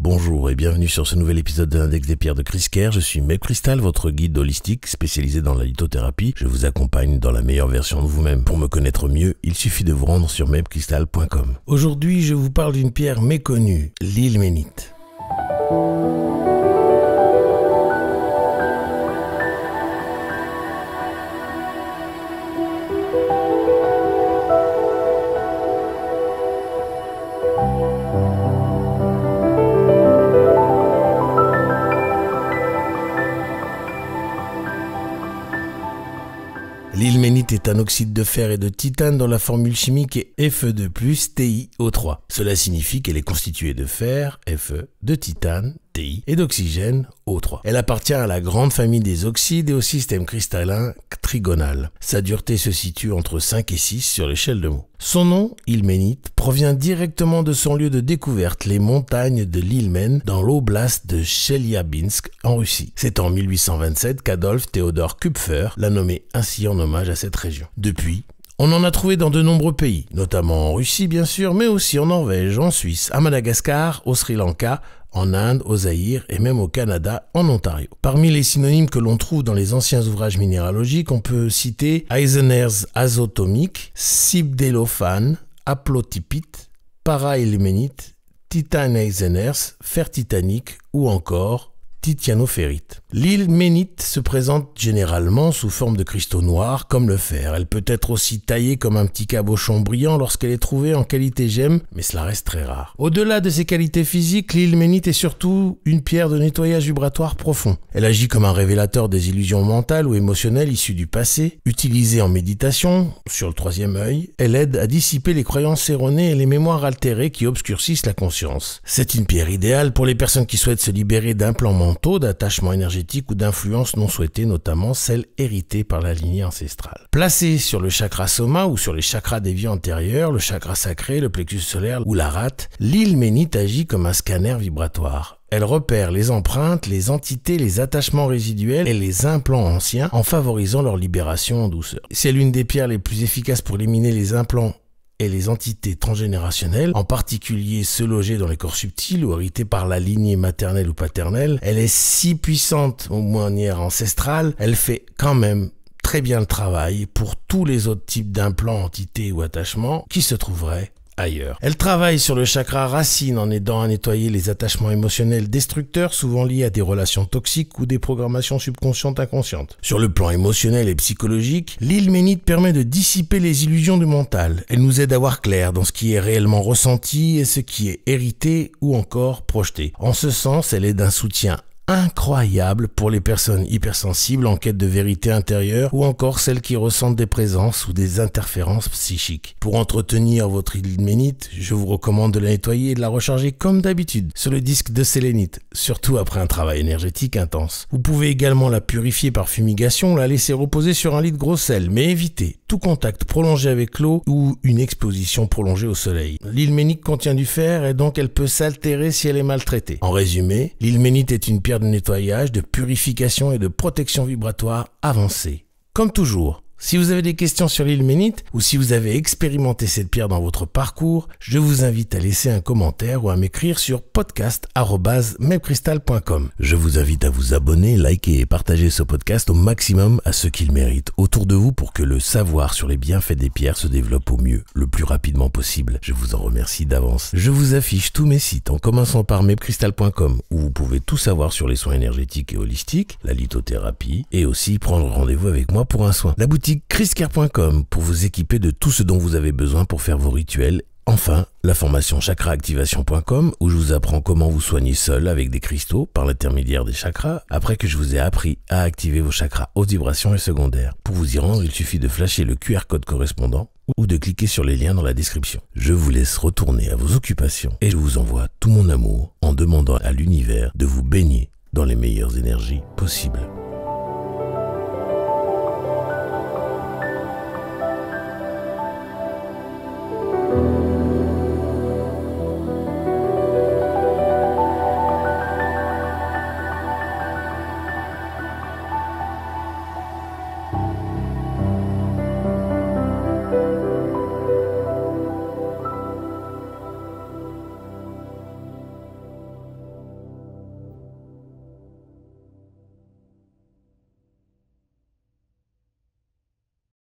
Bonjour et bienvenue sur ce nouvel épisode de l'Index des pierres de Chris Kerr. Je suis Mepcrystal, votre guide holistique spécialisé dans la lithothérapie. Je vous accompagne dans la meilleure version de vous-même. Pour me connaître mieux, il suffit de vous rendre sur mepcrystal.com. Aujourd'hui, je vous parle d'une pierre méconnue, l'ilménite. L'ilménite est un oxyde de fer et de titane dont la formule chimique est Fe2+, TiO3. Cela signifie qu'elle est constituée de fer, Fe, de titane, Ti, et d'oxygène, O3. Elle appartient à la grande famille des oxydes et au système cristallin trigonal. Sa dureté se situe entre 5 et 6 sur l'échelle de Mohs. Son nom, ilménite, provient directement de son lieu de découverte, les montagnes de l'Ilmen, dans l'oblast de Chelyabinsk, en Russie. C'est en 1827 qu'Adolf Theodor Kupfer l'a nommé ainsi en hommage à cette région. Depuis, on en a trouvé dans de nombreux pays, notamment en Russie bien sûr, mais aussi en Norvège, en Suisse, à Madagascar, au Sri Lanka, en Inde, au Zaïre et même au Canada, en Ontario. Parmi les synonymes que l'on trouve dans les anciens ouvrages minéralogiques, on peut citer Eisenerz azotomique, sibdellophane, haplotypite, parailménite, titane-eisenerz, fer titanique ou encore titianoferrite. L'ilménite se présente généralement sous forme de cristaux noirs comme le fer. Elle peut être aussi taillée comme un petit cabochon brillant lorsqu'elle est trouvée en qualité gemme, mais cela reste très rare. Au-delà de ses qualités physiques, l'ilménite est surtout une pierre de nettoyage vibratoire profond. Elle agit comme un révélateur des illusions mentales ou émotionnelles issues du passé. Utilisée en méditation, sur le troisième œil, elle aide à dissiper les croyances erronées et les mémoires altérées qui obscurcissent la conscience. C'est une pierre idéale pour les personnes qui souhaitent se libérer d'implants mentaux, d'attachements énergétiques ou d'influences non souhaitées, notamment celles héritées par la lignée ancestrale. Placée sur le chakra soma ou sur les chakras des vies antérieures, le chakra sacré, le plexus solaire ou la rate, l'ilménite agit comme un scanner vibratoire. Elle repère les empreintes, les entités, les attachements résiduels et les implants anciens en favorisant leur libération en douceur. C'est l'une des pierres les plus efficaces pour éliminer les implants et les entités transgénérationnelles, en particulier ceux logés dans les corps subtils ou hérités par la lignée maternelle ou paternelle. Elle est si puissante au manière ancestrale, elle fait quand même très bien le travail pour tous les autres types d'implants, entités ou attachements qui se trouveraient ailleurs. Elle travaille sur le chakra racine en aidant à nettoyer les attachements émotionnels destructeurs souvent liés à des relations toxiques ou des programmations subconscientes inconscientes. Sur le plan émotionnel et psychologique, l'ilménite permet de dissiper les illusions du mental. Elle nous aide à voir clair dans ce qui est réellement ressenti et ce qui est hérité ou encore projeté. En ce sens, elle est d'un soutien incroyable pour les personnes hypersensibles en quête de vérité intérieure ou encore celles qui ressentent des présences ou des interférences psychiques. Pour entretenir votre ilménite, je vous recommande de la nettoyer et de la recharger comme d'habitude sur le disque de sélénite, surtout après un travail énergétique intense. Vous pouvez également la purifier par fumigation ou la laisser reposer sur un lit de gros sel, mais évitez tout contact prolongé avec l'eau ou une exposition prolongée au soleil. L'ilménite contient du fer et donc elle peut s'altérer si elle est maltraitée. En résumé, l'ilménite est une pierre de nettoyage, de purification et de protection vibratoire avancée. Comme toujours, si vous avez des questions sur l'ilménite ou si vous avez expérimenté cette pierre dans votre parcours, je vous invite à laisser un commentaire ou à m'écrire sur podcast@mepcrystal.com. Je vous invite à vous abonner, liker et partager ce podcast au maximum à ceux qui le méritent autour de vous pour que le savoir sur les bienfaits des pierres se développe au mieux, le plus rapidement possible. Je vous en remercie d'avance. Je vous affiche tous mes sites en commençant par mepcrystal.com où vous pouvez tout savoir sur les soins énergétiques et holistiques, la lithothérapie et aussi prendre rendez-vous avec moi pour un soin. La boutique chriskerr.com pour vous équiper de tout ce dont vous avez besoin pour faire vos rituels. Enfin, la formation chakraactivation.com où je vous apprends comment vous soigner seul avec des cristaux par l'intermédiaire des chakras après que je vous ai appris à activer vos chakras haute vibration et secondaires. Pour vous y rendre, il suffit de flasher le QR code correspondant ou de cliquer sur les liens dans la description. Je vous laisse retourner à vos occupations et je vous envoie tout mon amour en demandant à l'univers de vous baigner dans les meilleures énergies possibles.